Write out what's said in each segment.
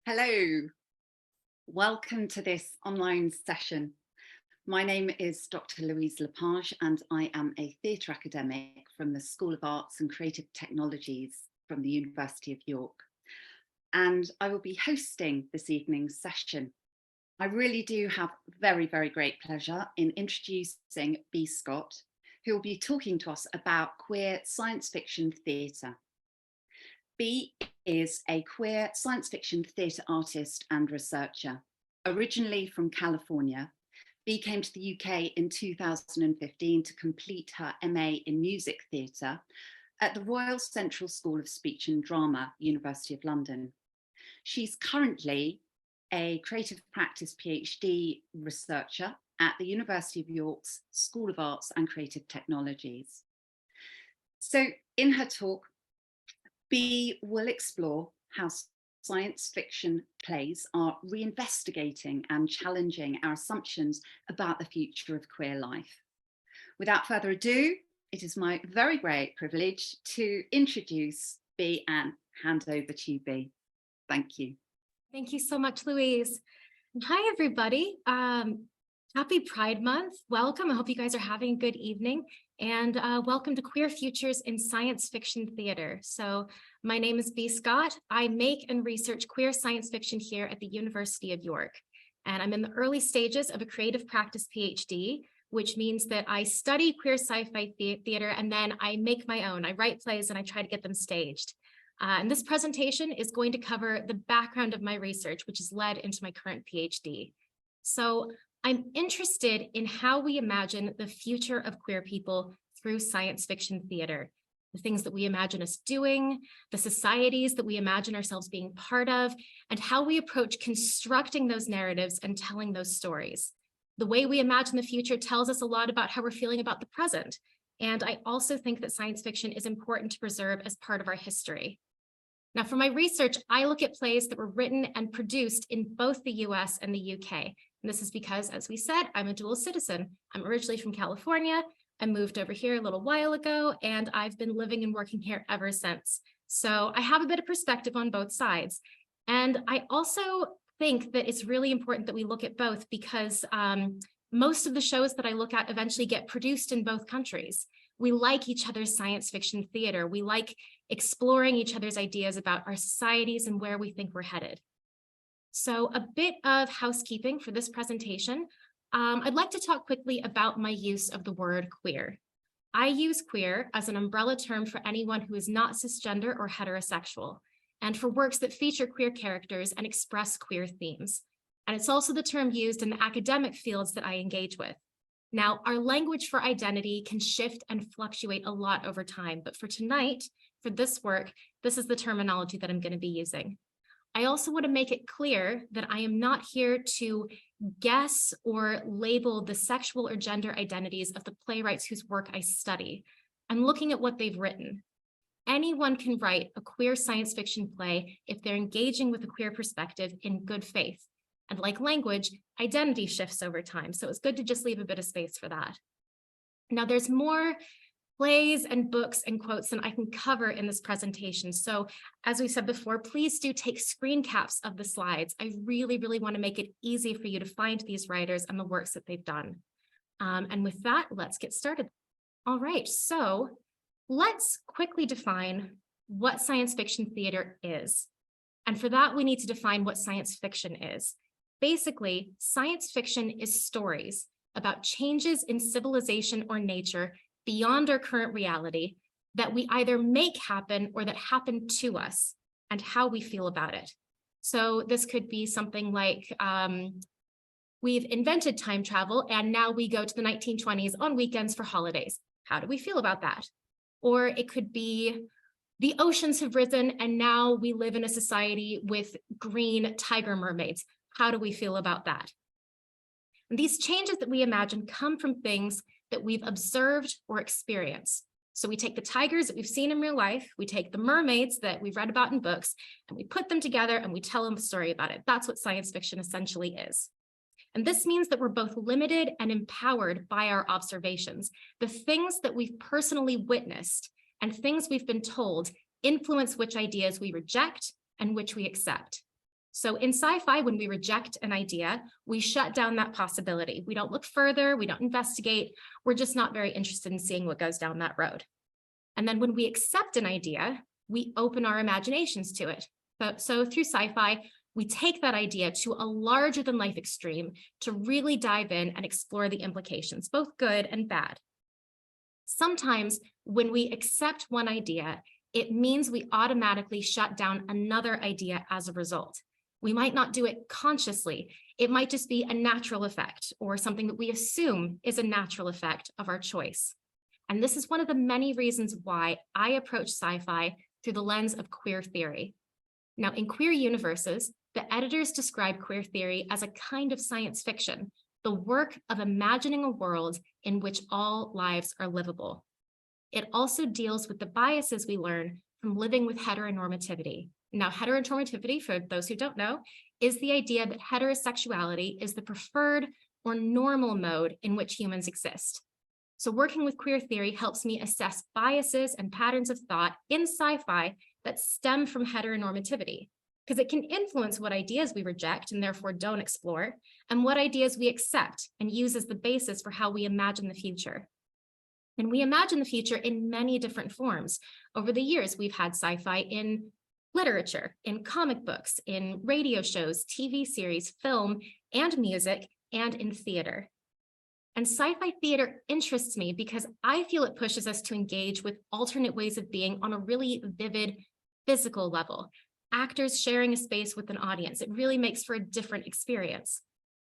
Hello, welcome to this online session. My name is Dr. Louise Lepage and I am a theatre academic from the School of Arts and Creative Technologies from the University of York. And I will be hosting this evening's session. I really do have very great pleasure in introducing B. Scott, who will be talking to us about queer science fiction theatre. B is a queer science fiction theatre artist and researcher. Originally from California, B came to the UK in 2015 to complete her MA in music theatre at the Royal Central School of Speech and Drama, University of London. She's currently a creative practice PhD researcher at the University of York's School of Arts and Creative Technologies. So in her talk, B will explore how science fiction plays are reinvestigating and challenging our assumptions about the future of queer life. Without further ado, it is my very great privilege to introduce B and hand over to you, B. Thank you. Thank you so much, Louise. Hi, everybody. Happy Pride Month. Welcome. I hope you guys are having a good evening. And welcome to Queer Futures in Science Fiction Theatre. So my name is B. Scott. I make and research queer science fiction here at the University of York. And I'm in the early stages of a creative practice PhD, which means that I study queer sci-fi theatre and then I make my own. I write plays and I try to get them staged. And this presentation is going to cover the background of my research, which has led into my current PhD. So I'm interested in how we imagine the future of queer people through science fiction theater, the things that we imagine us doing, the societies that we imagine ourselves being part of, and how we approach constructing those narratives and telling those stories. The way we imagine the future tells us a lot about how we're feeling about the present. And I also think that science fiction is important to preserve as part of our history. Now, for my research, I look at plays that were written and produced in both the US and the UK. And this is because, as we said, I'm a dual citizen. I'm originally from California. I moved over here a little while ago, and I've been living and working here ever since. So I have a bit of perspective on both sides. And I also think that it's really important that we look at both because most of the shows that I look at eventually get produced in both countries. We like each other's science fiction theater. We like exploring each other's ideas about our societies and where we think we're headed. So a bit of housekeeping for this presentation. I'd like to talk quickly about my use of the word queer. I use queer as an umbrella term for anyone who is not cisgender or heterosexual, and for works that feature queer characters and express queer themes. And it's also the term used in the academic fields that I engage with. Now, our language for identity can shift and fluctuate a lot over time, but for tonight, for this work, this is the terminology that I'm going to be using. I also want to make it clear that I am not here to guess or label the sexual or gender identities of the playwrights whose work I study. I'm looking at what they've written. Anyone can write a queer science fiction play if they're engaging with a queer perspective in good faith. And like language, identity shifts over time, so it's good to just leave a bit of space for that. Now, there's more plays and books and quotes than I can cover in this presentation. So as we said before, please do take screen caps of the slides. I really want to make it easy for you to find these writers and the works that they've done. And with that, let's get started. All right, so let's quickly define what science fiction theater is. And for that, we need to define what science fiction is. Basically, science fiction is stories about changes in civilization or nature beyond our current reality that we either make happen or that happen to us and how we feel about it. So this could be something like we've invented time travel and now we go to the 1920s on weekends for holidays. How do we feel about that? Or it could be the oceans have risen and now we live in a society with green tiger mermaids. How do we feel about that? And these changes that we imagine come from things that we've observed or experienced. So we take the tigers that we've seen in real life, we take the mermaids that we've read about in books, and we put them together and we tell them a story about it. That's what science fiction essentially is. And this means that we're both limited and empowered by our observations. The things that we've personally witnessed and things we've been told influence which ideas we reject and which we accept. So in sci-fi, when we reject an idea, we shut down that possibility. We don't look further, we don't investigate. We're just not very interested in seeing what goes down that road. And then when we accept an idea, we open our imaginations to it. So through sci-fi, we take that idea to a larger than life extreme to really dive in and explore the implications, both good and bad. Sometimes when we accept one idea, it means we automatically shut down another idea as a result. We might not do it consciously. It might just be a natural effect or something that we assume is a natural effect of our choice. And this is one of the many reasons why I approach sci-fi through the lens of queer theory. Now, in queer universes, the editors describe queer theory as a kind of science fiction, the work of imagining a world in which all lives are livable. It also deals with the biases we learn from living with heteronormativity. Now, heteronormativity, for those who don't know, is the idea that heterosexuality is the preferred or normal mode in which humans exist. So working with queer theory helps me assess biases and patterns of thought in sci-fi that stem from heteronormativity, because it can influence what ideas we reject and therefore don't explore, and what ideas we accept and use as the basis for how we imagine the future. And we imagine the future in many different forms. Over the years, we've had sci-fi in literature, in comic books, in radio shows, TV series, film, and music, and in theater. And sci-fi theater interests me because I feel it pushes us to engage with alternate ways of being on a really vivid physical level. Actors sharing a space with an audience. It really makes for a different experience.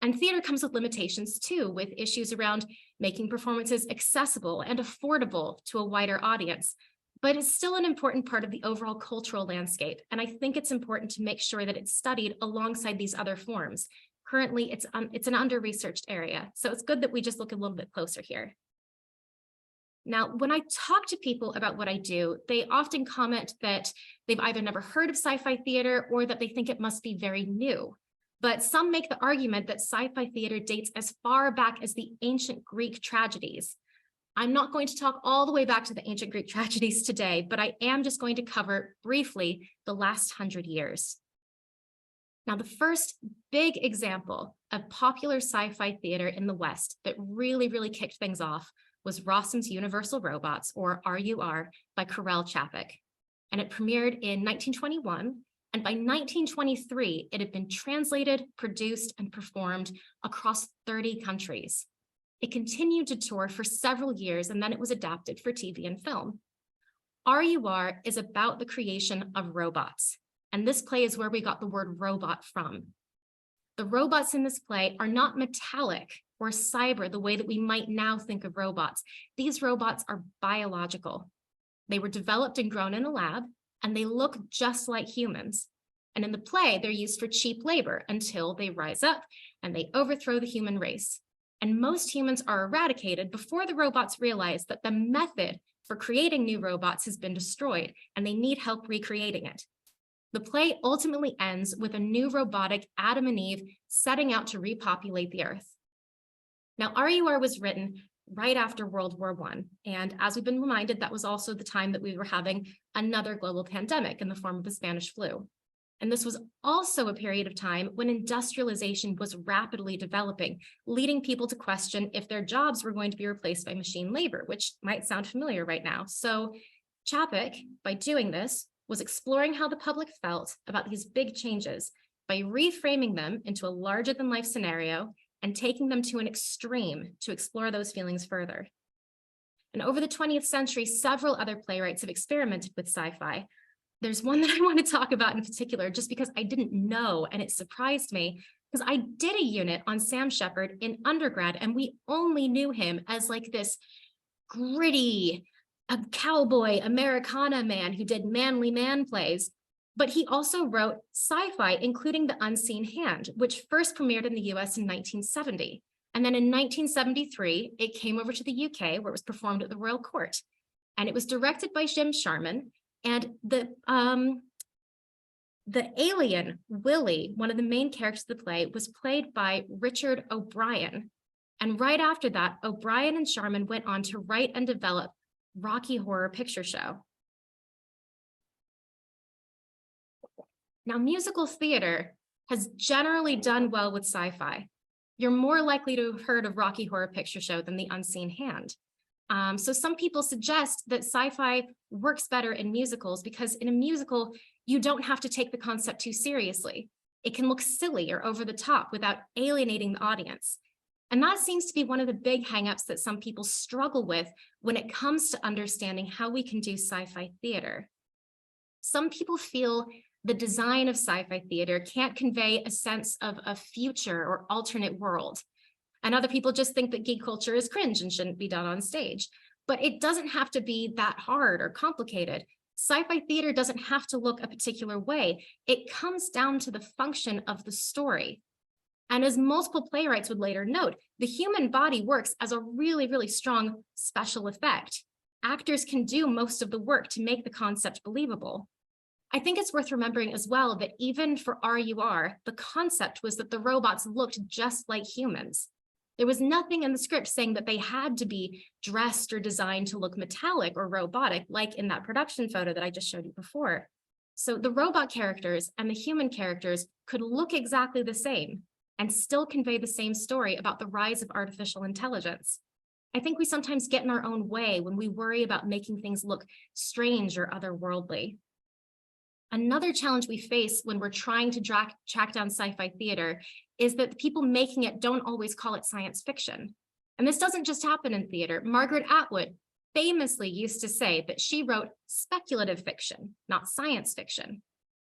And theater comes with limitations too, with issues around making performances accessible and affordable to a wider audience. But it's still an important part of the overall cultural landscape. And I think it's important to make sure that it's studied alongside these other forms. Currently, it's an under-researched area. So it's good that we just look a little bit closer here. Now, when I talk to people about what I do, they often comment that they've either never heard of sci-fi theater or that they think it must be very new. But some make the argument that sci-fi theater dates as far back as the ancient Greek tragedies. I'm not going to talk all the way back to the ancient Greek tragedies today, but I am just going to cover briefly the last 100 years. Now, the first big example of popular sci-fi theater in the West that really kicked things off was Rossum's Universal Robots, or RUR, by Karel Čapek. And it premiered in 1921, and by 1923, it had been translated, produced, and performed across 30 countries. It continued to tour for several years, and then it was adapted for TV and film. RUR is about the creation of robots, and this play is where we got the word robot from. The robots in this play are not metallic or cyber the way that we might now think of robots. These robots are biological. They were developed and grown in a lab, and they look just like humans. And in the play, they're used for cheap labor until they rise up and they overthrow the human race. And most humans are eradicated before the robots realize that the method for creating new robots has been destroyed and they need help recreating it. The play ultimately ends with a new robotic Adam and Eve setting out to repopulate the earth. Now, RUR was written right after World War I, and as we've been reminded, that was also the time that we were having another global pandemic in the form of the Spanish flu. And this was also a period of time when industrialization was rapidly developing, leading people to question if their jobs were going to be replaced by machine labor, which might sound familiar right now. So Čapek, by doing this, was exploring how the public felt about these big changes by reframing them into a larger-than-life scenario and taking them to an extreme to explore those feelings further. And over the 20th century, several other playwrights have experimented with sci-fi. There's one that I want to talk about in particular, just because I didn't know, and it surprised me, because I did a unit on Sam Shepard in undergrad, and we only knew him as like this gritty, a cowboy Americana man who did manly man plays. But he also wrote sci-fi, including The Unseen Hand, which first premiered in the US in 1970. And then in 1973, it came over to the UK, where it was performed at the Royal Court. And it was directed by Jim Sharman. And the alien, Willie, one of the main characters of the play, was played by Richard O'Brien. And right after that, O'Brien and Sharman went on to write and develop Rocky Horror Picture Show. Now, musical theater has generally done well with sci-fi. You're more likely to have heard of Rocky Horror Picture Show than The Unseen Hand. So some people suggest that sci-fi works better in musicals because in a musical, you don't have to take the concept too seriously. It can look silly or over the top without alienating the audience. And that seems to be one of the big hangups that some people struggle with when it comes to understanding how we can do sci-fi theater. Some people feel the design of sci-fi theater can't convey a sense of a future or alternate world. And other people just think that geek culture is cringe and shouldn't be done on stage. But it doesn't have to be that hard or complicated. Sci-fi theater doesn't have to look a particular way. It comes down to the function of the story. And as multiple playwrights would later note, the human body works as a really, really strong special effect. Actors can do most of the work to make the concept believable. I think it's worth remembering as well that even for RUR, the concept was that the robots looked just like humans. There was nothing in the script saying that they had to be dressed or designed to look metallic or robotic, like in that production photo that I just showed you before. So the robot characters and the human characters could look exactly the same and still convey the same story about the rise of artificial intelligence. I think we sometimes get in our own way when we worry about making things look strange or otherworldly. Another challenge we face when we're trying to track down sci-fi theater is that the people making it don't always call it science fiction. And this doesn't just happen in theater. Margaret Atwood famously used to say that she wrote speculative fiction, not science fiction.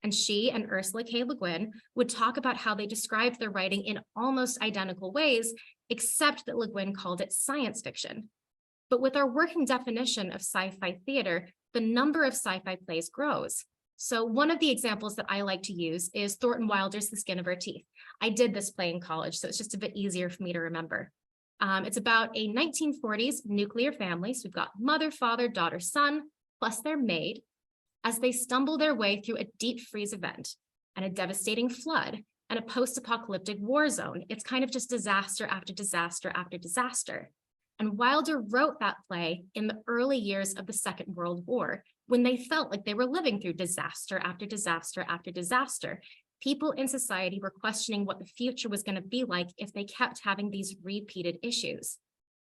And she and Ursula K. Le Guin would talk about how they described their writing in almost identical ways, except that Le Guin called it science fiction. But with our working definition of sci-fi theater, the number of sci-fi plays grows. So one of the examples that I like to use is Thornton Wilder's The Skin of Our Teeth. I did this play in college, so it's just a bit easier for me to remember. It's about a 1940s nuclear family. So we've got mother, father, daughter, son, plus their maid, as they stumble their way through a deep freeze event and a devastating flood and a post-apocalyptic war zone. It's kind of just disaster after disaster after disaster. And Wilder wrote that play in the early years of the Second World War, when they felt like they were living through disaster after disaster after disaster. People in society were questioning what the future was going to be like if they kept having these repeated issues.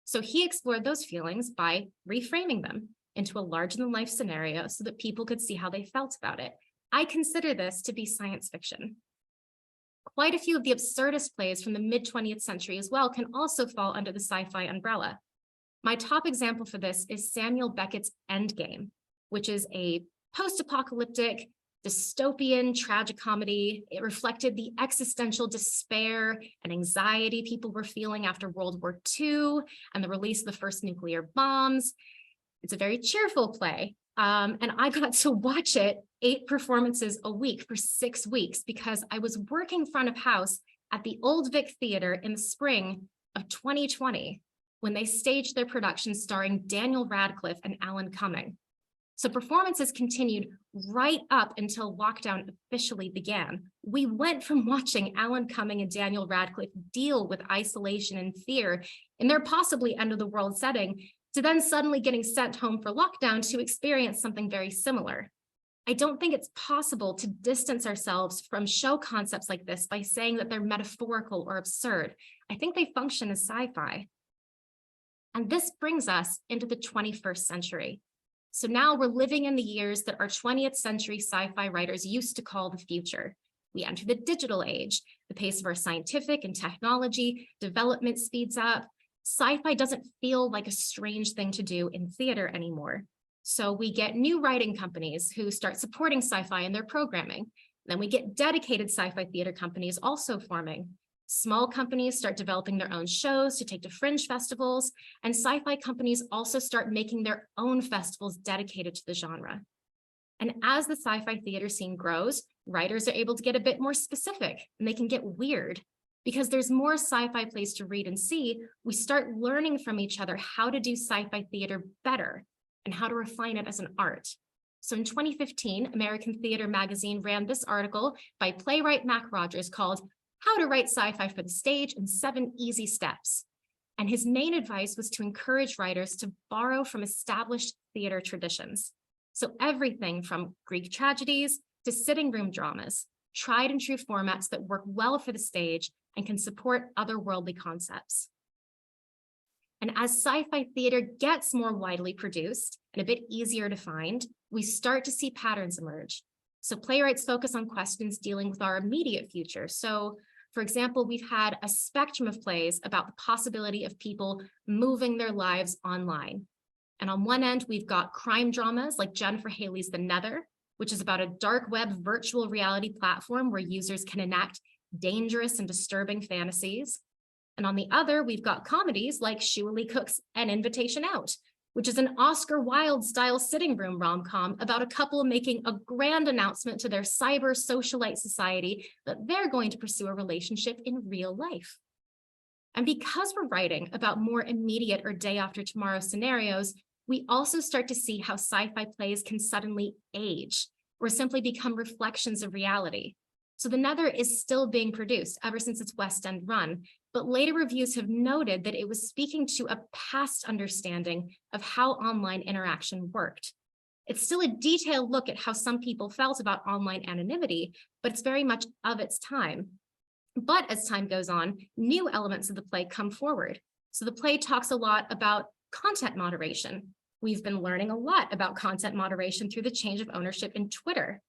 So he explored those feelings by reframing them into a larger-than-life scenario so that people could see how they felt about it. I consider this to be science fiction. Quite a few of the absurdist plays from the mid-20th century as well can also fall under the sci-fi umbrella. My top example for this is Samuel Beckett's Endgame, which is a post-apocalyptic, dystopian tragicomedy. It reflected the existential despair and anxiety people were feeling after World War II and the release of the first nuclear bombs. It's a very cheerful play, and I got to watch it 8 performances a week for 6 weeks because I was working front of house at the Old Vic Theater in the spring of 2020 when they staged their production starring Daniel Radcliffe and Alan Cumming. So performances continued right up until lockdown officially began. We went from watching Alan Cumming and Daniel Radcliffe deal with isolation and fear in their possibly end-of-the-world setting to then suddenly getting sent home for lockdown to experience something very similar. I don't think it's possible to distance ourselves from show concepts like this by saying that they're metaphorical or absurd. I think they function as sci-fi. And this brings us into the 21st century. So now we're living in the years that our 20th century sci-fi writers used to call the future. We enter the digital age. The pace of our scientific and technology development speeds up. Sci-fi doesn't feel like a strange thing to do in theater anymore. So we get new writing companies who start supporting sci-fi in their programming. Then we get dedicated sci-fi theater companies also forming. Small companies start developing their own shows to take to fringe festivals, and sci-fi companies also start making their own festivals dedicated to the genre. And as the sci-fi theater scene grows, writers are able to get a bit more specific, and they can get weird. Because there's more sci-fi plays to read and see, we start learning from each other how to do sci-fi theater better and how to refine it as an art. So in 2015, American Theater Magazine ran this article by playwright Mac Rogers called How to Write Sci-Fi for the Stage in 7 Easy Steps. And his main advice was to encourage writers to borrow from established theater traditions. So everything from Greek tragedies to sitting room dramas, tried and true formats that work well for the stage and can support otherworldly concepts. And as sci-fi theater gets more widely produced and a bit easier to find, we start to see patterns emerge. So playwrights focus on questions dealing with our immediate future. So, for example, we've had a spectrum of plays about the possibility of people moving their lives online. And on one end, we've got crime dramas like Jennifer Haley's The Nether, which is about a dark web virtual reality platform where users can enact dangerous and disturbing fantasies. And on the other, we've got comedies like Shua Lee Cook's An Invitation Out, which is an Oscar Wilde-style sitting room rom-com about a couple making a grand announcement to their cyber socialite society that they're going to pursue a relationship in real life. And because we're writing about more immediate or day after tomorrow scenarios, we also start to see how sci-fi plays can suddenly age or simply become reflections of reality. So The Nether is still being produced ever since its West End run, but later reviews have noted that it was speaking to a past understanding of how online interaction worked. It's still a detailed look at how some people felt about online anonymity, but it's very much of its time. But as time goes on, new elements of the play come forward. So the play talks a lot about content moderation. We've been learning a lot about content moderation through the change of ownership in Twitter.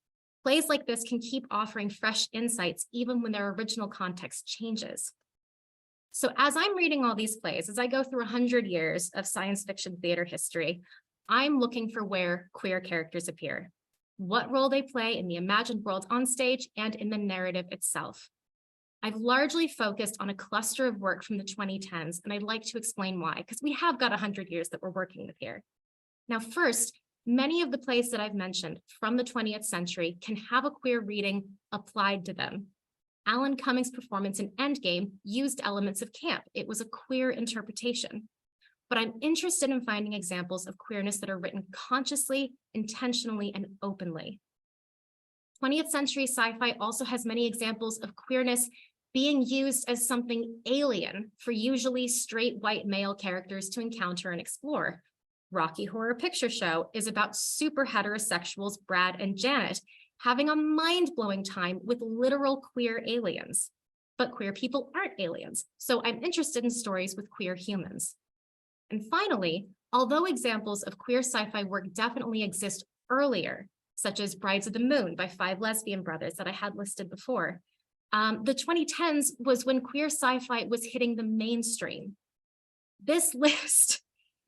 Plays like this can keep offering fresh insights even when their original context changes. So as I'm reading all these plays, as I go through 100 years of science fiction theater history, I'm looking for where queer characters appear, what role they play in the imagined world on stage and in the narrative itself. I've largely focused on a cluster of work from the 2010s, and I'd like to explain why, because we have got 100 years that we're working with here. Now, first, many of the plays that I've mentioned from the 20th century can have a queer reading applied to them. Alan Cummings' performance in Endgame used elements of camp. It was a queer interpretation. But I'm interested in finding examples of queerness that are written consciously, intentionally, and openly. 20th century sci-fi also has many examples of queerness being used as something alien for usually straight white male characters to encounter and explore. Rocky Horror Picture Show is about super heterosexuals Brad and Janet having a mind-blowing time with literal queer aliens. But queer people aren't aliens, so I'm interested in stories with queer humans. And finally, although examples of queer sci-fi work definitely exist earlier, such as Brides of the Moon by 5 lesbian brothers that I had listed before, the 2010s was when queer sci-fi was hitting the mainstream. This list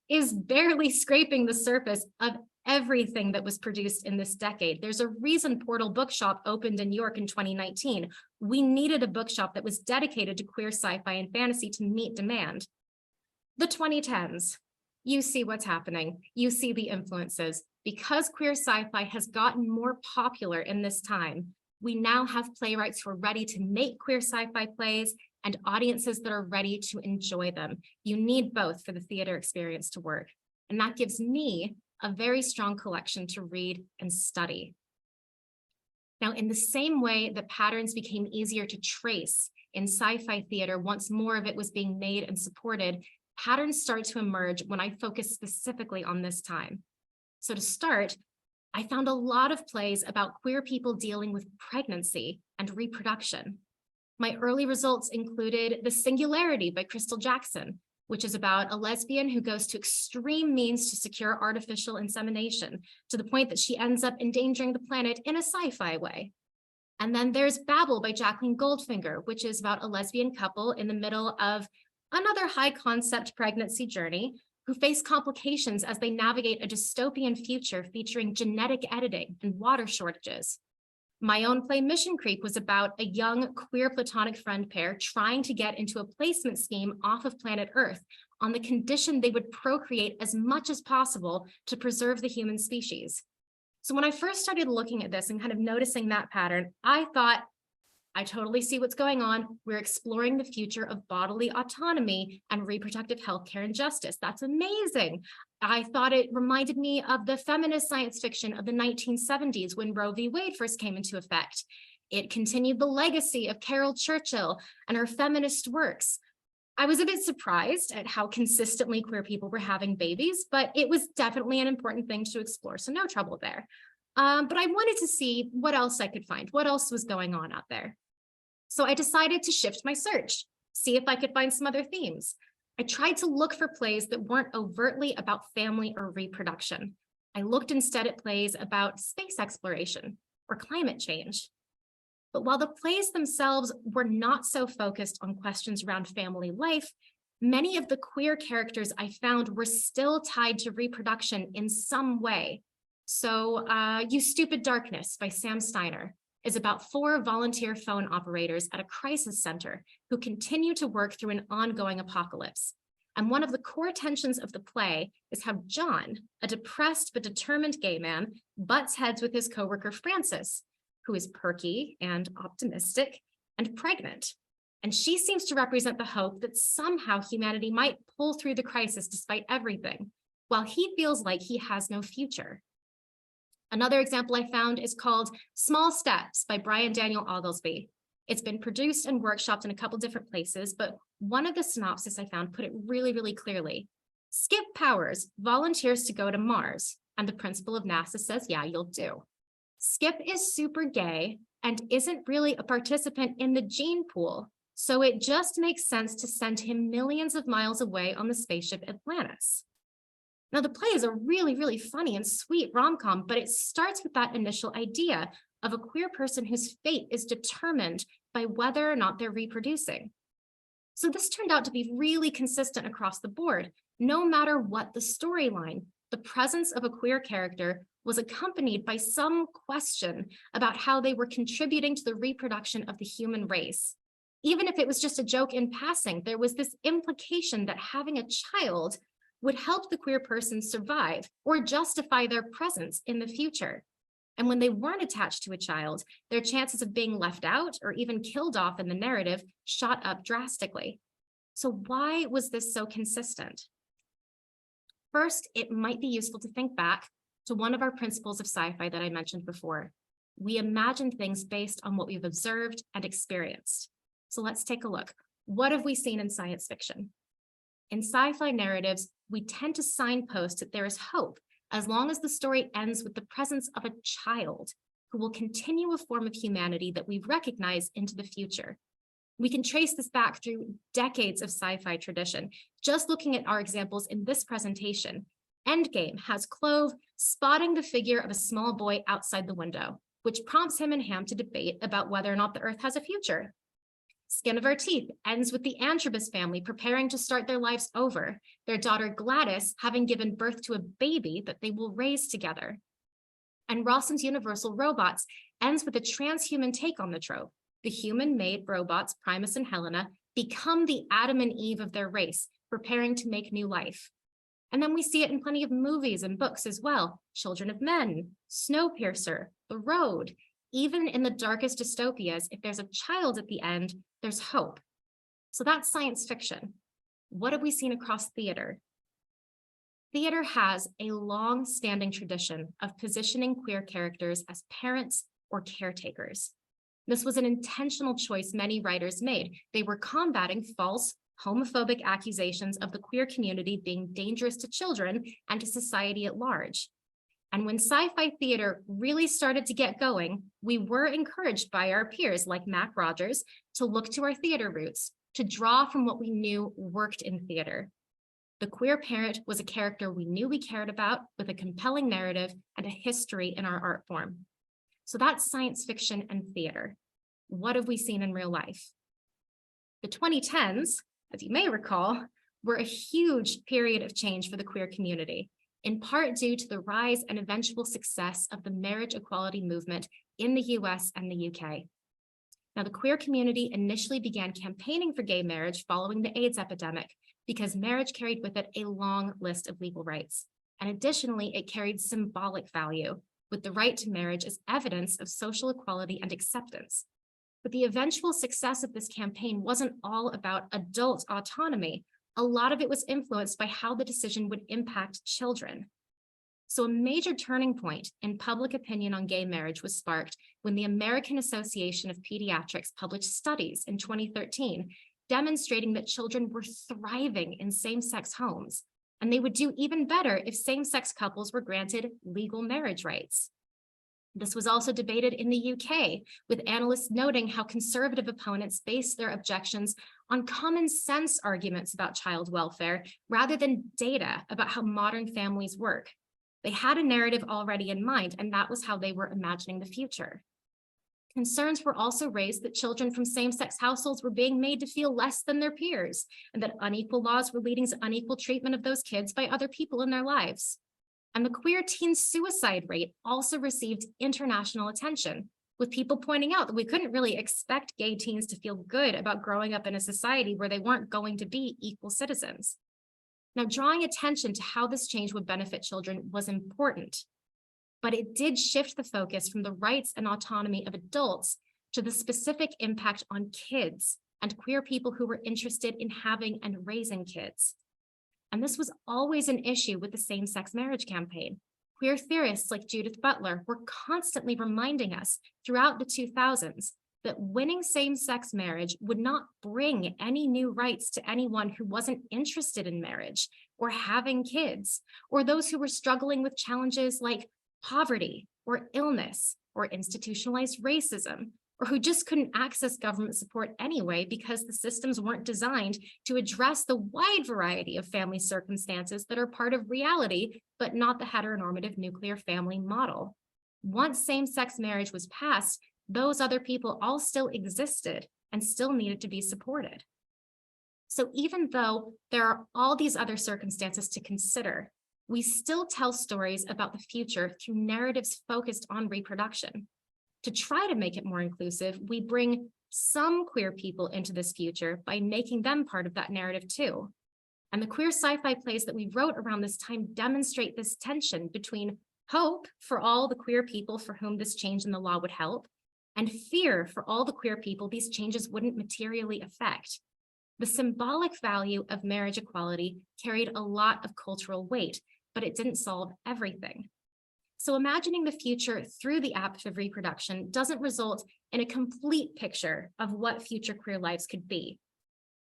is barely scraping the surface of everything that was produced in this decade. There's a reason Portal Bookshop opened in New York in 2019. We needed a bookshop that was dedicated to queer sci-fi and fantasy to meet demand. The 2010s, you see what's happening. You see the influences. Because queer sci-fi has gotten more popular in this time, we now have playwrights who are ready to make queer sci-fi plays and audiences that are ready to enjoy them. You need both for the theater experience to work. And that gives me a very strong collection to read and study. Now, in the same way that patterns became easier to trace in sci-fi theater once more of it was being made and supported, patterns start to emerge when I focus specifically on this time. So to start, I found a lot of plays about queer people dealing with pregnancy and reproduction. My early results included The Singularity by Crystal Jackson, which is about a lesbian who goes to extreme means to secure artificial insemination, to the point that she ends up endangering the planet in a sci-fi way. And then there's Babel by Jacqueline Goldfinger, which is about a lesbian couple in the middle of another high concept pregnancy journey who face complications as they navigate a dystopian future featuring genetic editing and water shortages. My own play Mission Creep was about a young queer platonic friend pair trying to get into a placement scheme off of planet Earth on the condition they would procreate as much as possible to preserve the human species. So when I first started looking at this and kind of noticing that pattern, I thought, I totally see what's going on. We're exploring the future of bodily autonomy and reproductive healthcare and justice. That's amazing. I thought it reminded me of the feminist science fiction of the 1970s when Roe v. Wade first came into effect. It continued the legacy of Carol Churchill and her feminist works. I was a bit surprised at how consistently queer people were having babies, but it was definitely an important thing to explore, so no trouble there. But I wanted to see what else I could find, what else was going on out there. So I decided to shift my search, see if I could find some other themes. I tried to look for plays that weren't overtly about family or reproduction. I looked instead at plays about space exploration or climate change. But while the plays themselves were not so focused on questions around family life, many of the queer characters I found were still tied to reproduction in some way. So You Stupid Darkness by Sam Steiner is about 4 volunteer phone operators at a crisis center who continue to work through an ongoing apocalypse. And one of the core tensions of the play is how John, a depressed but determined gay man, butts heads with his coworker Frances, who is perky and optimistic and pregnant. And she seems to represent the hope that somehow humanity might pull through the crisis despite everything, while he feels like he has no future. Another example I found is called Small Steps by Brian Daniel Oglesby. It's been produced and workshopped in a couple different places, but one of the synopses I found put it really, really clearly. Skip Powers volunteers to go to Mars, and the principal of NASA says, yeah, you'll do. Skip is super gay and isn't really a participant in the gene pool, so it just makes sense to send him millions of miles away on the spaceship Atlantis. Now, the play is a really, really funny and sweet rom-com, but it starts with that initial idea of a queer person whose fate is determined by whether or not they're reproducing. So this turned out to be really consistent across the board. No matter what the storyline, the presence of a queer character was accompanied by some question about how they were contributing to the reproduction of the human race. Even if it was just a joke in passing, there was this implication that having a child would help the queer person survive or justify their presence in the future. And when they weren't attached to a child, their chances of being left out or even killed off in the narrative shot up drastically. So why was this so consistent? First, it might be useful to think back to one of our principles of sci-fi that I mentioned before. We imagine things based on what we've observed and experienced. So let's take a look. What have we seen in science fiction? In sci-fi narratives, we tend to signpost that there is hope as long as the story ends with the presence of a child who will continue a form of humanity that we recognize into the future. We can trace this back through decades of sci-fi tradition. Just looking at our examples in this presentation, Endgame has Clove spotting the figure of a small boy outside the window, which prompts him and Ham to debate about whether or not the Earth has a future. Skin of Our Teeth ends with the Antrobus family preparing to start their lives over, their daughter Gladys having given birth to a baby that they will raise together. And Rossum's Universal Robots ends with a transhuman take on the trope. The human-made robots, Primus and Helena, become the Adam and Eve of their race, preparing to make new life. And then we see it in plenty of movies and books as well. Children of Men, Snowpiercer, The Road. Even in the darkest dystopias, if there's a child at the end, there's hope. So that's science fiction. What have we seen across theater? Theater has a long-standing tradition of positioning queer characters as parents or caretakers. This was an intentional choice many writers made. They were combating false, homophobic accusations of the queer community being dangerous to children and to society at large. And when sci-fi theater really started to get going, we were encouraged by our peers like Mac Rogers to look to our theater roots, to draw from what we knew worked in theater. The queer parent was a character we knew we cared about with a compelling narrative and a history in our art form. So that's science fiction and theater. What have we seen in real life? The 2010s, as you may recall, were a huge period of change for the queer community, in part due to the rise and eventual success of the marriage equality movement in the US and the UK. Now, the queer community initially began campaigning for gay marriage following the AIDS epidemic because marriage carried with it a long list of legal rights. And additionally, it carried symbolic value, with the right to marriage as evidence of social equality and acceptance. But the eventual success of this campaign wasn't all about adult autonomy. A lot of it was influenced by how the decision would impact children. So a major turning point in public opinion on gay marriage was sparked when the American Association of Pediatrics published studies in 2013 demonstrating that children were thriving in same-sex homes, and they would do even better if same-sex couples were granted legal marriage rights. This was also debated in the UK, with analysts noting how conservative opponents based their objections on common sense arguments about child welfare rather than data about how modern families work. They had a narrative already in mind, and that was how they were imagining the future. Concerns were also raised that children from same-sex households were being made to feel less than their peers, and that unequal laws were leading to unequal treatment of those kids by other people in their lives. And the queer teen suicide rate also received international attention, with people pointing out that we couldn't really expect gay teens to feel good about growing up in a society where they weren't going to be equal citizens. Now, drawing attention to how this change would benefit children was important, but it did shift the focus from the rights and autonomy of adults to the specific impact on kids and queer people who were interested in having and raising kids. And this was always an issue with the same-sex marriage campaign. Queer theorists like Judith Butler were constantly reminding us throughout the 2000s that winning same-sex marriage would not bring any new rights to anyone who wasn't interested in marriage or having kids, or those who were struggling with challenges like poverty or illness or institutionalized racism, or who just couldn't access government support anyway because the systems weren't designed to address the wide variety of family circumstances that are part of reality, but not the heteronormative nuclear family model. Once same-sex marriage was passed, those other people all still existed and still needed to be supported. So even though there are all these other circumstances to consider, we still tell stories about the future through narratives focused on reproduction. To try to make it more inclusive, we bring some queer people into this future by making them part of that narrative too. And the queer sci-fi plays that we wrote around this time demonstrate this tension between hope for all the queer people for whom this change in the law would help, and fear for all the queer people these changes wouldn't materially affect. The symbolic value of marriage equality carried a lot of cultural weight, but it didn't solve everything. So imagining the future through the act of reproduction doesn't result in a complete picture of what future queer lives could be.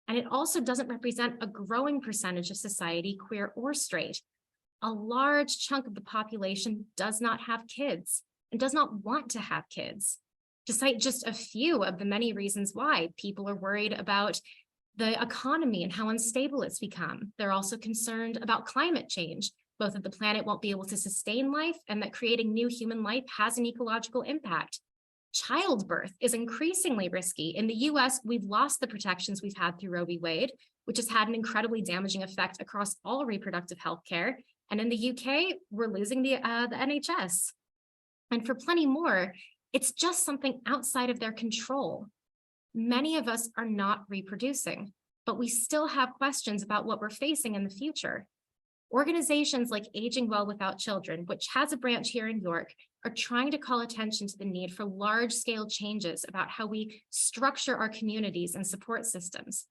And it also doesn't represent a growing percentage of society, queer or straight. A large chunk of the population does not have kids and does not want to have kids. To cite just a few of the many reasons why, people are worried about the economy and how unstable it's become. They're also concerned about climate change, both that the planet won't be able to sustain life and that creating new human life has an ecological impact. Childbirth is increasingly risky. In the US, we've lost the protections we've had through Roe v. Wade, which has had an incredibly damaging effect across all reproductive health care. And in the UK, we're losing the NHS. And for plenty more, it's just something outside of their control. Many of us are not reproducing, but we still have questions about what we're facing in the future. Organizations like Aging Well Without Children, which has a branch here in York, are trying to call attention to the need for large-scale changes about how we structure our communities and support systems.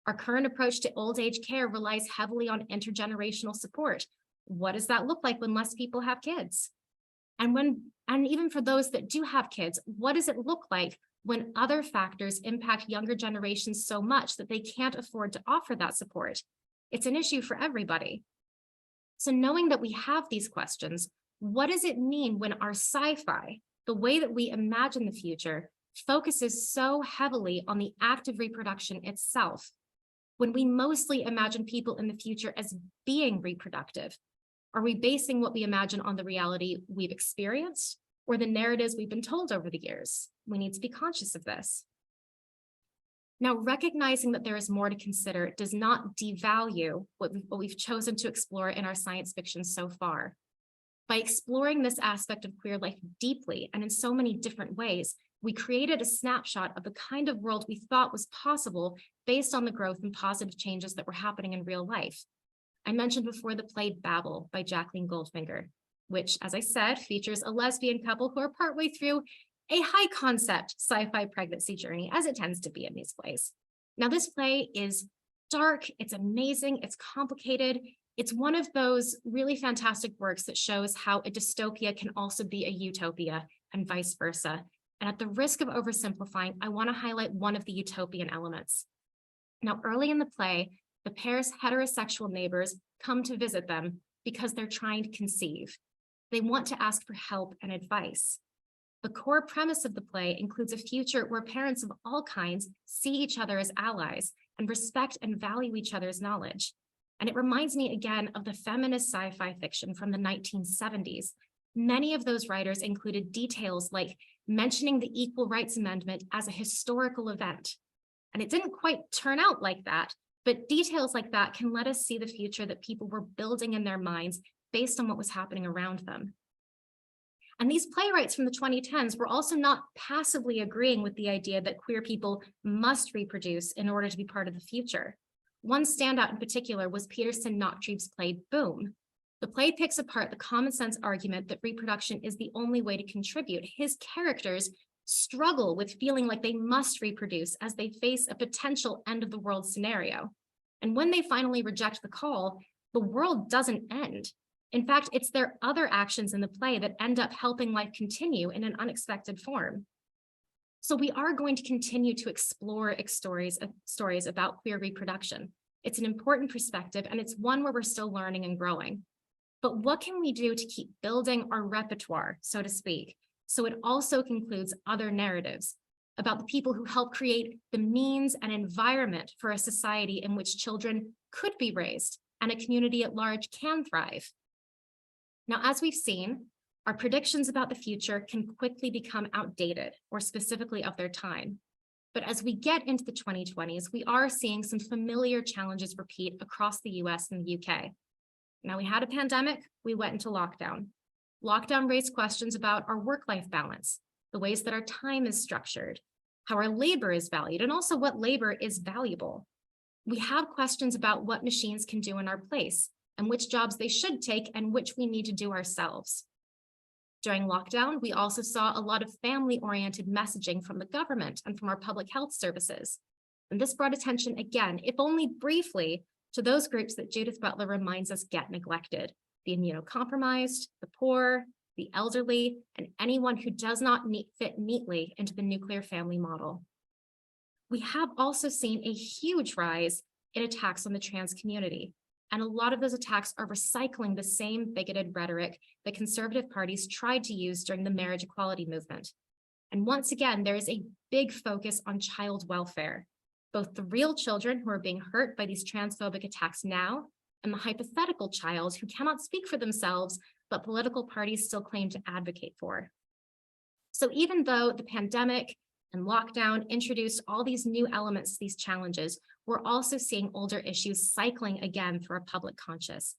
Our current approach to old age care relies heavily on intergenerational support. What does that look like when less people have kids? And even for those that do have kids, what does it look like when other factors impact younger generations so much that they can't afford to offer that support? It's an issue for everybody. So knowing that we have these questions, what does it mean when our sci-fi, the way that we imagine the future, focuses so heavily on the act of reproduction itself, when we mostly imagine people in the future as being reproductive? Are we basing what we imagine on the reality we've experienced or the narratives we've been told over the years? We need to be conscious of this. Now, recognizing that there is more to consider does not devalue what we've chosen to explore in our science fiction so far. By exploring this aspect of queer life deeply and in so many different ways, we created a snapshot of the kind of world we thought was possible based on the growth and positive changes that were happening in real life. I mentioned before the play Babel by Jacqueline Goldfinger, which, as I said, features a lesbian couple who are partway through a high concept sci-fi pregnancy journey, as it tends to be in these plays. Now, this play is dark, it's amazing, it's complicated. It's one of those really fantastic works that shows how a dystopia can also be a utopia and vice versa. And at the risk of oversimplifying, I want to highlight one of the utopian elements. Now, early in the play, the pair's heterosexual neighbors come to visit them because they're trying to conceive. They want to ask for help and advice. The core premise of the play includes a future where parents of all kinds see each other as allies and respect and value each other's knowledge. And it reminds me again of the feminist sci-fi fiction from the 1970s. Many of those writers included details like mentioning the Equal Rights Amendment as a historical event. And it didn't quite turn out like that, but details like that can let us see the future that people were building in their minds based on what was happening around them. And these playwrights from the 2010s were also not passively agreeing with the idea that queer people must reproduce in order to be part of the future. One standout in particular was Peterson Nachtrieb's play Boom. The play picks apart the common sense argument that reproduction is the only way to contribute. His characters struggle with feeling like they must reproduce as they face a potential end of the world scenario. And when they finally reject the call, the world doesn't end. In fact, it's their other actions in the play that end up helping life continue in an unexpected form. So we are going to continue to explore stories about queer reproduction. It's an important perspective, and it's one where we're still learning and growing. But what can we do to keep building our repertoire, so to speak, so it also includes other narratives about the people who help create the means and environment for a society in which children could be raised and a community at large can thrive? Now, as we've seen, our predictions about the future can quickly become outdated or specifically of their time. But as we get into the 2020s, we are seeing some familiar challenges repeat across the US and the UK. Now, we had a pandemic, we went into lockdown. Lockdown raised questions about our work-life balance, the ways that our time is structured, how our labor is valued, and also what labor is valuable. We have questions about what machines can do in our place and which jobs they should take and which we need to do ourselves. During lockdown, we also saw a lot of family-oriented messaging from the government and from our public health services. And this brought attention again, if only briefly, to those groups that Judith Butler reminds us get neglected: the immunocompromised, the poor, the elderly, and anyone who does not fit neatly into the nuclear family model. We have also seen a huge rise in attacks on the trans community. And a lot of those attacks are recycling the same bigoted rhetoric that conservative parties tried to use during the marriage equality movement. And once again, there is a big focus on child welfare, both the real children who are being hurt by these transphobic attacks now, and the hypothetical child who cannot speak for themselves, but political parties still claim to advocate for. So even though the pandemic and lockdown introduced all these new elements to these challenges, we're also seeing older issues cycling again through our public conscious.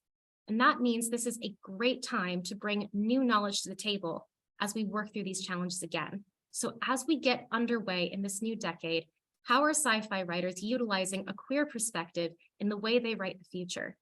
And that means this is a great time to bring new knowledge to the table as we work through these challenges again. So as we get underway in this new decade, how are sci-fi writers utilizing a queer perspective in the way they write the future?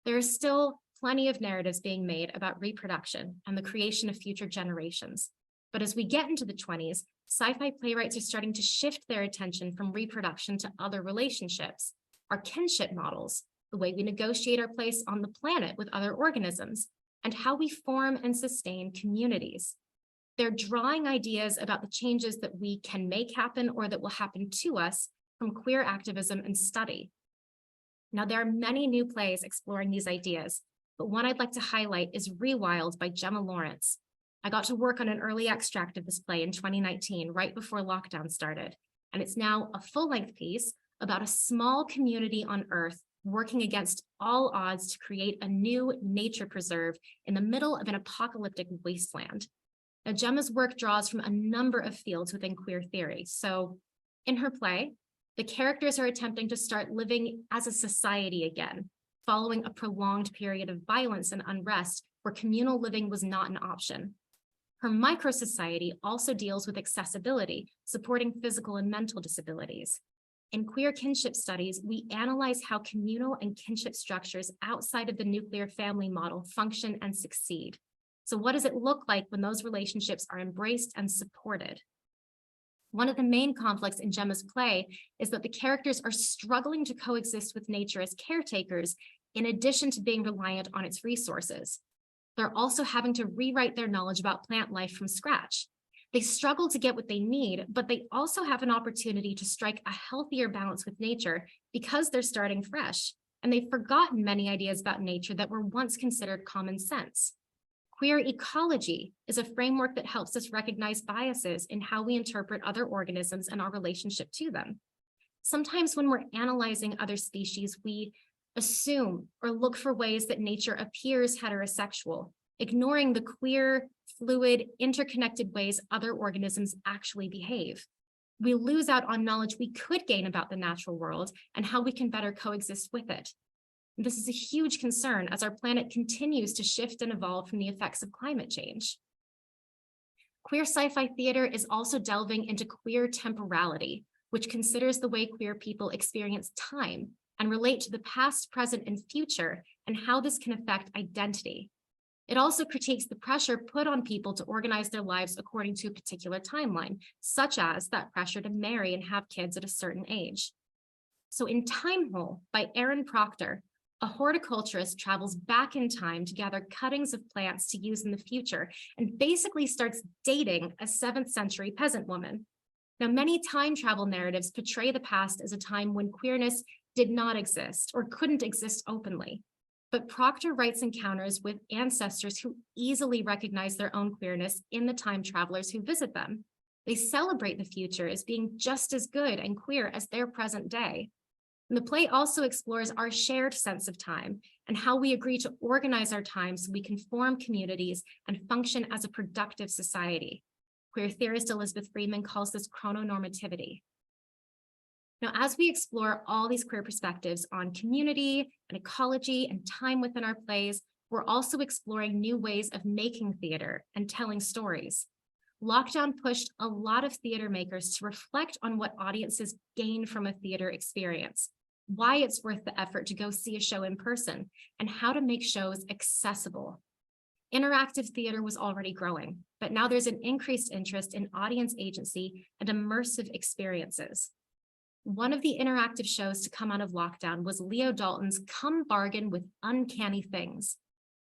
There are still plenty of narratives being made about reproduction and the creation of future generations. But as we get into the 20s, sci-fi playwrights are starting to shift their attention from reproduction to other relationships, our kinship models, the way we negotiate our place on the planet with other organisms, and how we form and sustain communities. They're drawing ideas about the changes that we can make happen or that will happen to us from queer activism and study. Now, there are many new plays exploring these ideas, but one I'd like to highlight is Rewild by Gemma Lawrence. I got to work on an early extract of this play in 2019, right before lockdown started, and it's now a full-length piece about a small community on Earth working against all odds to create a new nature preserve in the middle of an apocalyptic wasteland. Now, Gemma's work draws from a number of fields within queer theory. So in her play, the characters are attempting to start living as a society again, following a prolonged period of violence and unrest where communal living was not an option. Her micro-society also deals with accessibility, supporting physical and mental disabilities. In queer kinship studies, we analyze how communal and kinship structures outside of the nuclear family model function and succeed. So what does it look like when those relationships are embraced and supported? One of the main conflicts in Gemma's play is that the characters are struggling to coexist with nature as caretakers, in addition to being reliant on its resources. They're also having to rewrite their knowledge about plant life from scratch. They struggle to get what they need, but they also have an opportunity to strike a healthier balance with nature because they're starting fresh, and they've forgotten many ideas about nature that were once considered common sense. Queer ecology is a framework that helps us recognize biases in how we interpret other organisms and our relationship to them. Sometimes when we're analyzing other species, we assume or look for ways that nature appears heterosexual, ignoring the queer, fluid, interconnected ways other organisms actually behave. We lose out on knowledge we could gain about the natural world and how we can better coexist with it. This is a huge concern as our planet continues to shift and evolve from the effects of climate change. Queer sci-fi theater is also delving into queer temporality, which considers the way queer people experience time and relate to the past, present, and future, and how this can affect identity. It also critiques the pressure put on people to organize their lives according to a particular timeline, such as that pressure to marry and have kids at a certain age. So in Time Hole by Aaron Proctor, a horticulturist travels back in time to gather cuttings of plants to use in the future and basically starts dating a 7th century peasant woman. Now, many time travel narratives portray the past as a time when queerness did not exist or couldn't exist openly. But Proctor writes encounters with ancestors who easily recognize their own queerness in the time travelers who visit them. They celebrate the future as being just as good and queer as their present day. And the play also explores our shared sense of time and how we agree to organize our time so we can form communities and function as a productive society. Queer theorist Elizabeth Freeman calls this chrononormativity. Now, as we explore all these queer perspectives on community and ecology and time within our plays, we're also exploring new ways of making theater and telling stories. Lockdown pushed a lot of theater makers to reflect on what audiences gain from a theater experience, why it's worth the effort to go see a show in person, and how to make shows accessible. Interactive theater was already growing, but now there's an increased interest in audience agency and immersive experiences. One of the interactive shows to come out of lockdown was Leo Dalton's Come Bargain with Uncanny Things.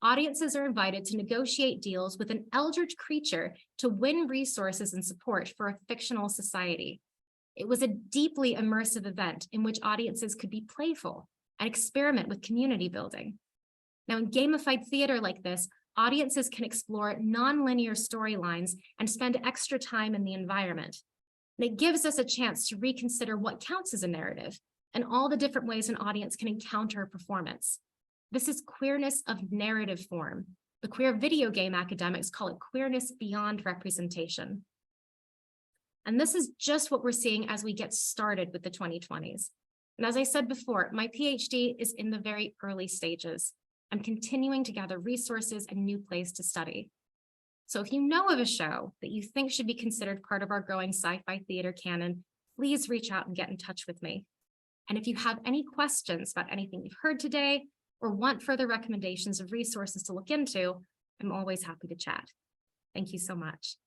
Audiences are invited to negotiate deals with an eldritch creature to win resources and support for a fictional society. It was a deeply immersive event in which audiences could be playful and experiment with community building. Now, in gamified theater like this, audiences can explore non-linear storylines and spend extra time in the environment. And it gives us a chance to reconsider what counts as a narrative and all the different ways an audience can encounter a performance. This is queerness of narrative form. The queer video game academics call it queerness beyond representation. And this is just what we're seeing as we get started with the 2020s. And as I said before, my PhD is in the very early stages. I'm continuing to gather resources and new plays to study. So if you know of a show that you think should be considered part of our growing sci-fi theater canon, please reach out and get in touch with me. And if you have any questions about anything you've heard today, or want further recommendations of resources to look into, I'm always happy to chat. Thank you so much.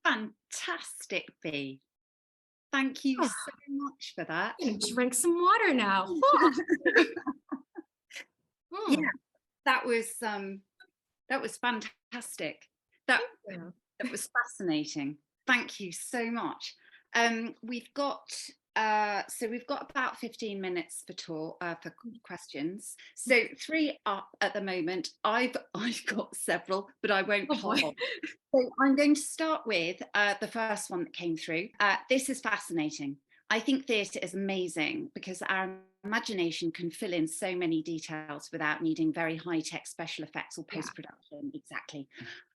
Fantastic, Bea. Thank you so much for that. I'm gonna drink some water now. Yeah, that was fantastic. That was fascinating. Thank you so much. We've got about 15 minutes for questions. So 3 up at the moment. I've got several, but I won't hold on. So I'm going to start with the first one that came through. This is fascinating. I think theatre is amazing because our imagination can fill in so many details without needing very high-tech special effects or post-production. Exactly.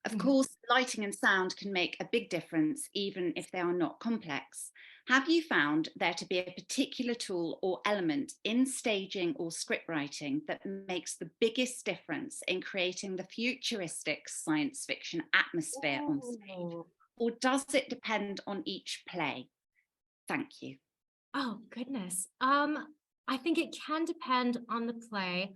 Of course, lighting and sound can make a big difference, even if they are not complex. Have you found there to be a particular tool or element in staging or script writing that makes the biggest difference in creating the futuristic science fiction atmosphere on stage? Or does it depend on each play? Thank you. Oh, goodness. I think it can depend on the play.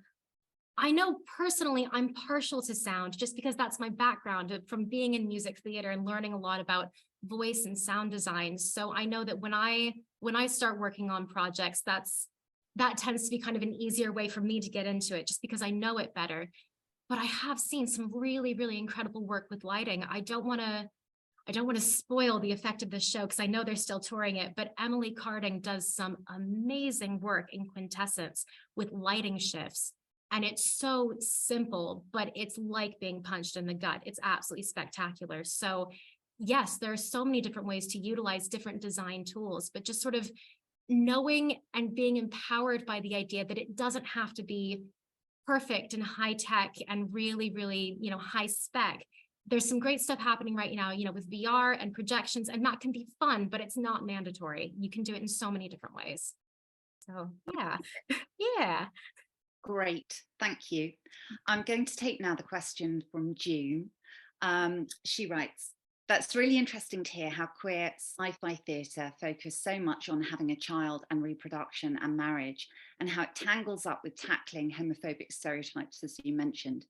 I know personally I'm partial to sound just because that's my background from being in music theater and learning a lot about voice and sound design. So I know that when I start working on projects, that tends to be kind of an easier way for me to get into it just because I know it better. But I have seen some really, really incredible work with lighting. I don't want to spoil the effect of this show because I know they're still touring it, but Emily Carding does some amazing work in Quintessence with lighting shifts. And it's so simple, but it's like being punched in the gut. It's absolutely spectacular. So yes, there are so many different ways to utilize different design tools, but just sort of knowing and being empowered by the idea that it doesn't have to be perfect and high tech and really, really, high spec. There's some great stuff happening right now, with VR and projections, and that can be fun, but it's not mandatory. You can do it in so many different ways. So yeah, yeah. Great, thank you. I'm going to take now the question from June. She writes, that's really interesting to hear how queer sci-fi theatre focus so much on having a child and reproduction and marriage, and how it tangles up with tackling homophobic stereotypes, as you mentioned.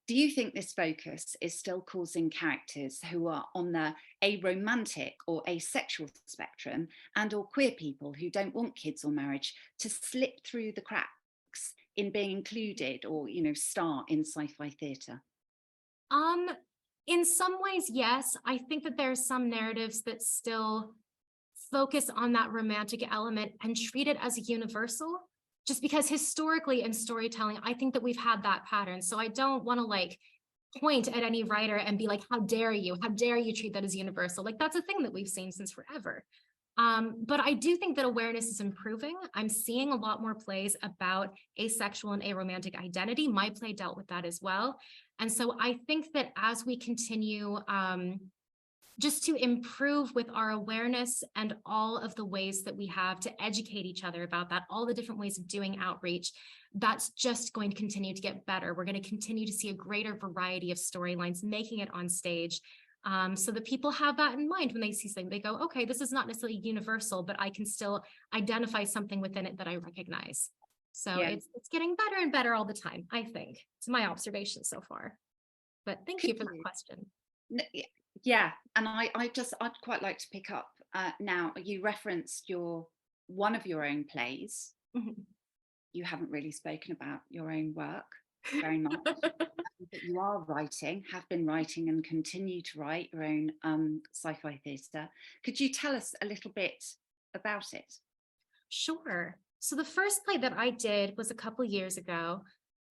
Do you think this focus is still causing characters who are on the aromantic or asexual spectrum, and or queer people who don't want kids or marriage, to slip through the cracks in being included or, star in sci-fi theatre? In some ways, yes. I think that there are some narratives that still focus on that romantic element and treat it as a universal, just because historically in storytelling, I think that we've had that pattern. So I don't want to point at any writer and be like, how dare you? How dare you treat that as universal? Like, that's a thing that we've seen since forever. But I do think that awareness is improving. I'm seeing a lot more plays about asexual and aromantic identity. My play dealt with that as well. And so I think that as we continue just to improve with our awareness and all of the ways that we have to educate each other about that, all the different ways of doing outreach, that's just going to continue to get better. We're going to continue to see a greater variety of storylines making it on stage. So that people have that in mind when they see something. They go, okay, this is not necessarily universal, but I can still identify something within it that I recognize. So Yeah. it's getting better and better all the time, I think. It's my observation so far. But thank you for the question. Yeah, and I'd quite like to pick up now. You referenced one of your own plays. Mm-hmm. You haven't really spoken about your own work very much. But you are writing, have been writing, and continue to write your own sci-fi theatre. Could you tell us a little bit about it? Sure. So the first play that I did was a couple years ago.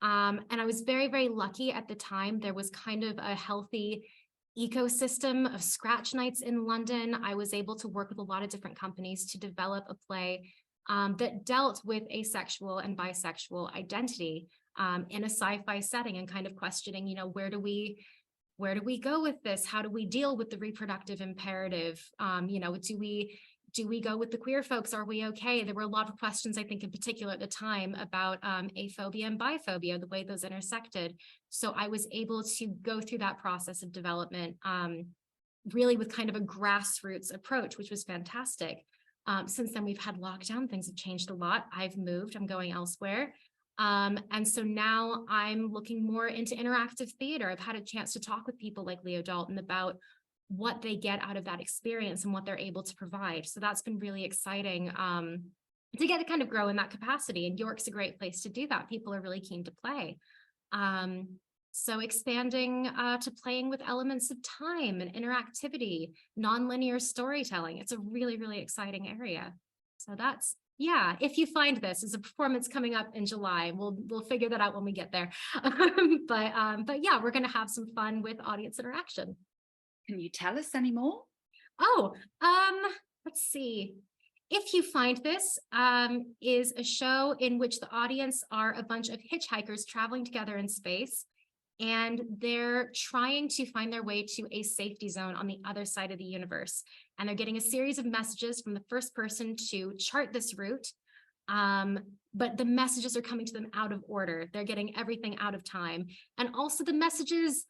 And I was very, very lucky at the time. There was kind of a healthy ecosystem of scratch nights in London. I was able to work with a lot of different companies to develop a play that dealt with asexual and bisexual identity in a sci-fi setting, and kind of questioning, where do we go with this? How do we deal with the reproductive imperative? Do we go with the queer folks? Are we okay? There were a lot of questions, I think, in particular at the time about aphobia and biphobia, the way those intersected. So I was able to go through that process of development really with kind of a grassroots approach, which was fantastic. Since then, we've had lockdown. Things have changed a lot. I've moved. I'm going elsewhere. And so now I'm looking more into interactive theater. I've had a chance to talk with people like Leo Dalton about what they get out of that experience and what they're able to provide. So that's been really exciting to get to kind of grow in that capacity. And York's a great place to do that. People are really keen to play. So expanding to playing with elements of time and interactivity, nonlinear storytelling. It's a really, really exciting area. So that's, yeah, if you find this, is a performance coming up in July. We'll figure that out when we get there. But yeah, we're going to have some fun with audience interaction. Can you tell us any more? Oh, let's see. If You Find This is a show in which the audience are a bunch of hitchhikers traveling together in space, and they're trying to find their way to a safety zone on the other side of the universe. And they're getting a series of messages from the first person to chart this route. But the messages are coming to them out of order. They're getting everything out of time. And also the messages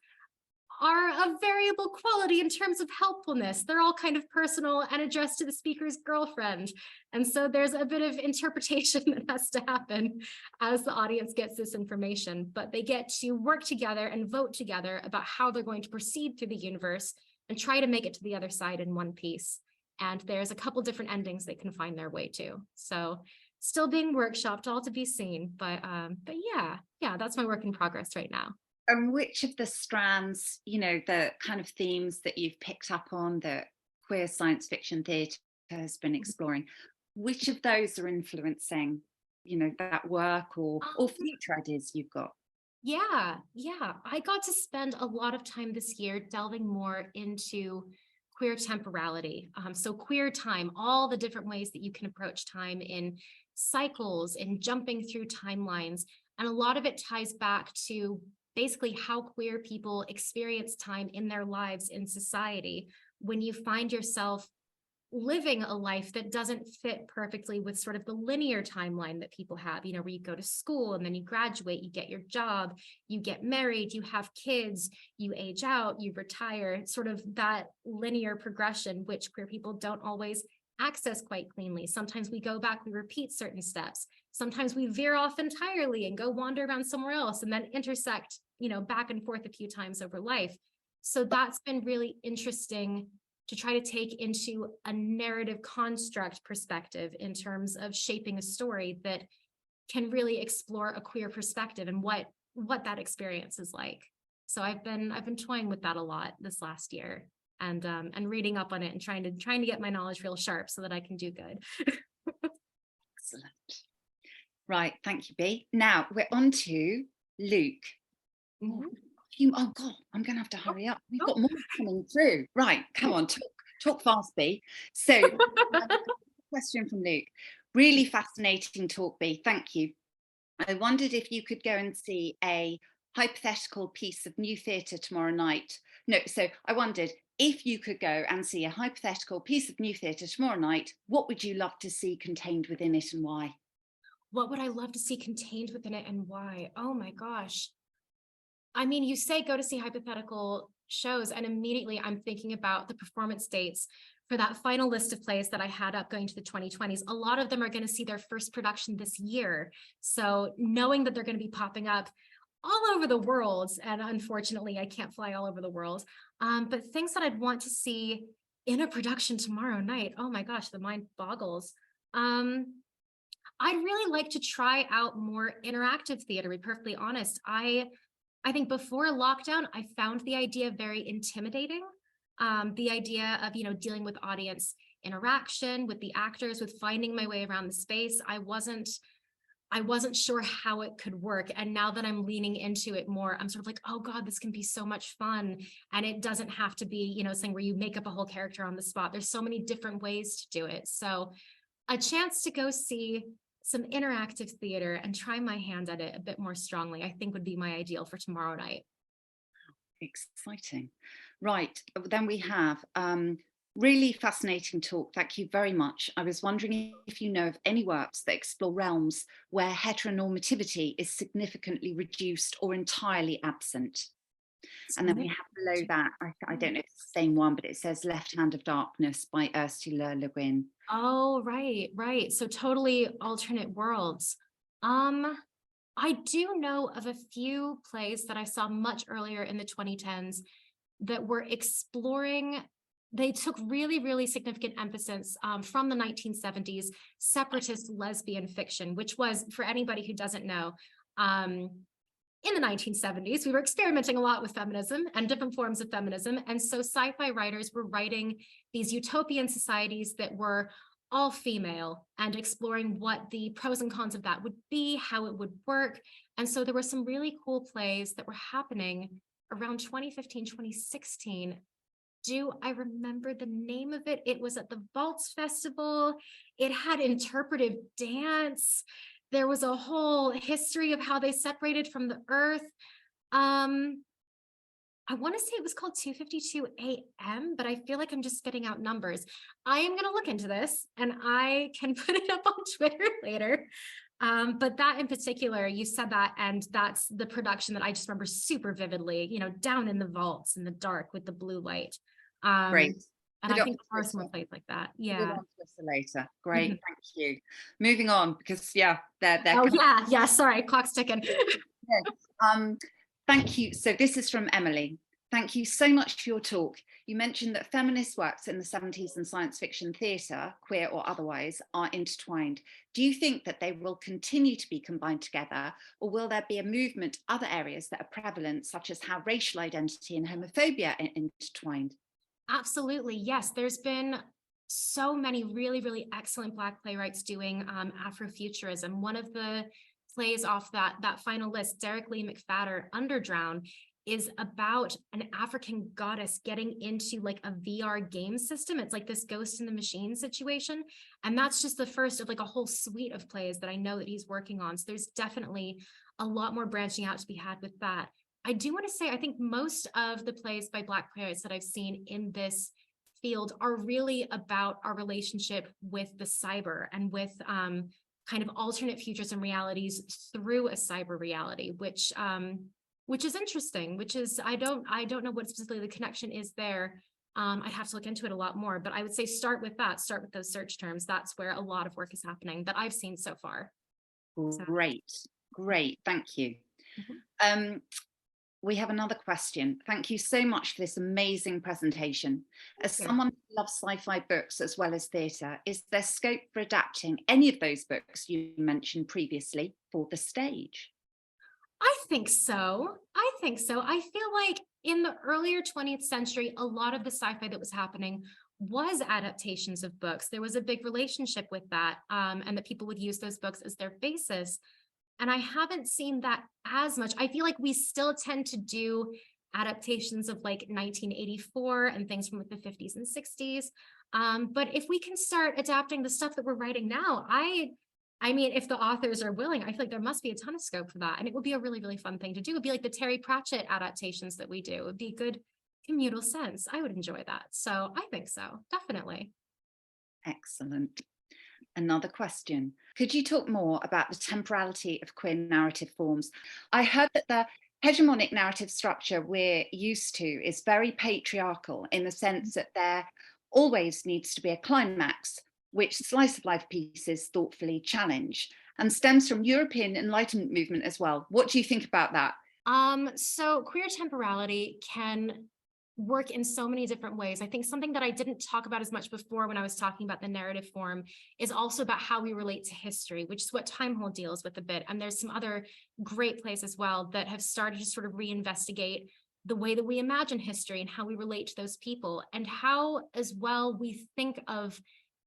are of variable quality in terms of helpfulness. They're all kind of personal and addressed to the speaker's girlfriend. And so there's a bit of interpretation that has to happen as the audience gets this information, but they get to work together and vote together about how they're going to proceed through the universe and try to make it to the other side in one piece. And there's a couple different endings they can find their way to. So still being workshopped, all to be seen, but yeah, that's my work in progress right now. And which of the strands, the kind of themes that you've picked up on that queer science fiction theatre has been exploring, which of those are influencing that work or future ideas you've got? Yeah. I got to spend a lot of time this year delving more into queer temporality. So queer time, all the different ways that you can approach time in cycles and jumping through timelines. And a lot of it ties back to basically how queer people experience time in their lives in society. When you find yourself living a life that doesn't fit perfectly with sort of the linear timeline that people have, where you go to school and then you graduate, you get your job, you get married, you have kids, you age out, you retire, sort of that linear progression, which queer people don't always access quite cleanly. Sometimes we go back, we repeat certain steps. Sometimes we veer off entirely and go wander around somewhere else and then intersect, back and forth a few times over life. So that's been really interesting to try to take into a narrative construct perspective in terms of shaping a story that can really explore a queer perspective and what that experience is like. So I've been toying with that a lot this last year, and reading up on it and trying to get my knowledge real sharp so that I can do good. Excellent. Right, thank you, Bea. Now we're on to Luke. Oh God, I'm going to have to hurry up. We've got more coming through. Right, come on, talk fast, Bea. So, question from Luke. Really fascinating talk, Bea. Thank you. I wondered if you could go and see a hypothetical piece of new theatre tomorrow night. No, so I wondered if you could go and see a hypothetical piece of new theatre tomorrow night, what would you love to see contained within it and why? What would I love to see contained within it and why? Oh my gosh. I mean, you say go to see hypothetical shows, and immediately I'm thinking about the performance dates for that final list of plays that I had up going to the 2020s. A lot of them are going to see their first production this year. So knowing that they're going to be popping up all over the world, and unfortunately, I can't fly all over the world, but things that I'd want to see in a production tomorrow night. Oh my gosh, the mind boggles. I'd really like to try out more interactive theater, to be perfectly honest. I think before lockdown, I found the idea very intimidating. The idea of, dealing with audience interaction, with the actors, with finding my way around the space. I wasn't sure how it could work. And now that I'm leaning into it more, I'm sort of like, oh God, this can be so much fun. And it doesn't have to be, something where you make up a whole character on the spot. There's so many different ways to do it. So a chance to go see some interactive theater and try my hand at it a bit more strongly, I think would be my ideal for tomorrow night. Exciting. Right, then we have really fascinating talk. Thank you very much. I was wondering if you know of any works that explore realms where heteronormativity is significantly reduced or entirely absent. And then we have below that, I don't know if it's the same one, but it says Left Hand of Darkness by Ursula Le Guin. Oh, right. So totally alternate worlds. I do know of a few plays that I saw much earlier in the 2010s that were exploring, they took really, really significant emphasis from the 1970s, separatist lesbian fiction, which was, for anybody who doesn't know, in the 1970s, we were experimenting a lot with feminism and different forms of feminism. And so sci-fi writers were writing these utopian societies that were all female and exploring what the pros and cons of that would be, how it would work. And so there were some really cool plays that were happening around 2015, 2016. Do I remember the name of it? It was at the Vaults Festival. It had interpretive dance. There was a whole history of how they separated from the earth. I want to say it was called 2:52 a.m., but I feel like I'm just spitting out numbers. I am going to look into this and I can put it up on Twitter later. But that in particular, you said that, and that's the production that I just remember super vividly, down in the vaults in the dark with the blue light. Great. And I think there are some more plays like that. Yeah. Later. Great. Thank you. Moving on, because they're oh yeah. Sorry, clock's ticking. Thank you. So this is from Emily. Thank you so much for your talk. You mentioned that feminist works in the 70s and science fiction theatre, queer or otherwise, are intertwined. Do you think that they will continue to be combined together, or will there be a movement other areas that are prevalent, such as how racial identity and homophobia are intertwined? Absolutely, yes. There's been so many really, really excellent Black playwrights doing Afrofuturism. One of the plays off that final list, Derek Lee McFadder, Underdrown, is about an African goddess getting into like a VR game system. It's like this Ghost in the Machine situation. And that's just the first of like a whole suite of plays that I know that he's working on. So there's definitely a lot more branching out to be had with that. I do want to say, I think most of the plays by Black playwrights that I've seen in this field are really about our relationship with the cyber and with kind of alternate futures and realities through a cyber reality, which is interesting, which is, I don't know what specifically the connection is there. I'd have to look into it a lot more, but I would say start with those search terms. That's where a lot of work is happening that I've seen so far. Great, thank you. Mm-hmm. We have another question. Thank you so much for this amazing presentation. As someone who loves sci-fi books as well as theatre, is there scope for adapting any of those books you mentioned previously for the stage? I think so. I feel like in the earlier 20th century, a lot of the sci-fi that was happening was adaptations of books. There was a big relationship with that, and that people would use those books as their basis. And I haven't seen that as much. I feel like we still tend to do adaptations of like 1984 and things from the 50s and 60s. But if we can start adapting the stuff that we're writing now, I mean, if the authors are willing, I feel like there must be a ton of scope for that. And it would be a really, really fun thing to do. It would be like the Terry Pratchett adaptations that we do. It would be good communal sense. I would enjoy that. So I think so, definitely. Excellent. Another question. Could you talk more about the temporality of queer narrative forms? I heard that the hegemonic narrative structure we're used to is very patriarchal in the sense that there always needs to be a climax, which slice of life pieces thoughtfully challenge, and stems from European Enlightenment movement as well. What do you think about that? So queer temporality can work in so many different ways. I think something that I didn't talk about as much before when I was talking about the narrative form is also about how we relate to history, which is what Timehole deals with a bit. And there's some other great plays as well that have started to sort of reinvestigate the way that we imagine history and how we relate to those people, and how as well we think of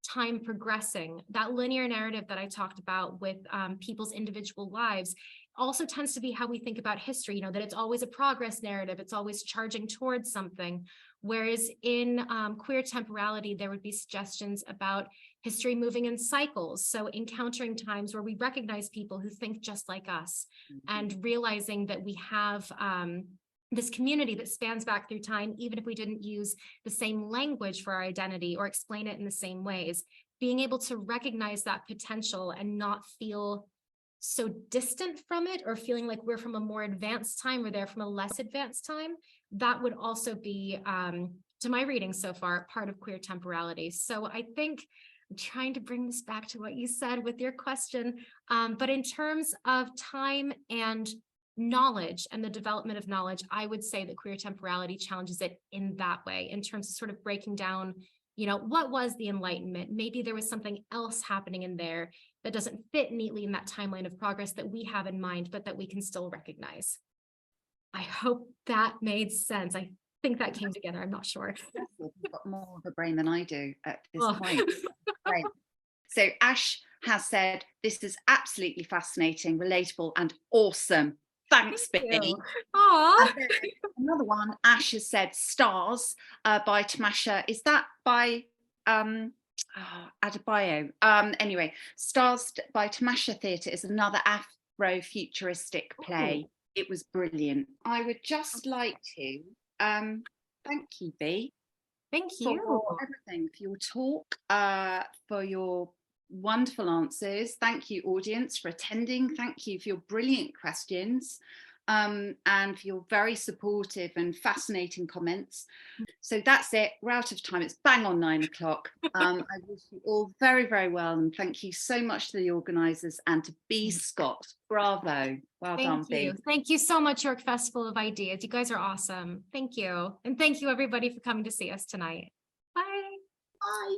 time progressing. That linear narrative that I talked about with people's individual lives also tends to be how we think about history, you know, that it's always a progress narrative, it's always charging towards something. Whereas in queer temporality, there would be suggestions about history moving in cycles. So encountering times where we recognize people who think just like us, and realizing that we have this community that spans back through time, even if we didn't use the same language for our identity or explain it in the same ways. Being able to recognize that potential and not feel so distant from it, or feeling like we're from a more advanced time or they're from a less advanced time, that would also be, to my reading so far, part of queer temporality. So I think I'm trying to bring this back to what you said with your question, but in terms of time and knowledge and the development of knowledge, I would say that queer temporality challenges it in that way, in terms of sort of breaking down, you know, what was the Enlightenment? Maybe there was something else happening in there that doesn't fit neatly in that timeline of progress that we have in mind, but that we can still recognize. I hope that made sense. I think that came together. I'm not sure. You've got more of a brain than I do at this point. Right. So Ash has said, this is absolutely fascinating, relatable, and awesome. Thanks, Bea. Another one, Ash has said, Stars by Tamasha. Is that by Adebayo? Anyway, Stars by Tamasha Theatre is another Afro-futuristic play. Ooh. It was brilliant. I would just like to thank you, Bea. Thank you for everything, for your talk, for your wonderful answers. Thank you, audience, for attending. Thank you for your brilliant questions, and for your very supportive and fascinating comments. So that's it. We're out of time. It's bang on 9 o'clock. I wish you all very, very well, and thank you so much to the organisers and to Bea Scott. Bravo. Well done, Bea. Thank you so much, York Festival of Ideas. You guys are awesome. Thank you. And thank you, everybody, for coming to see us tonight. Bye. Bye.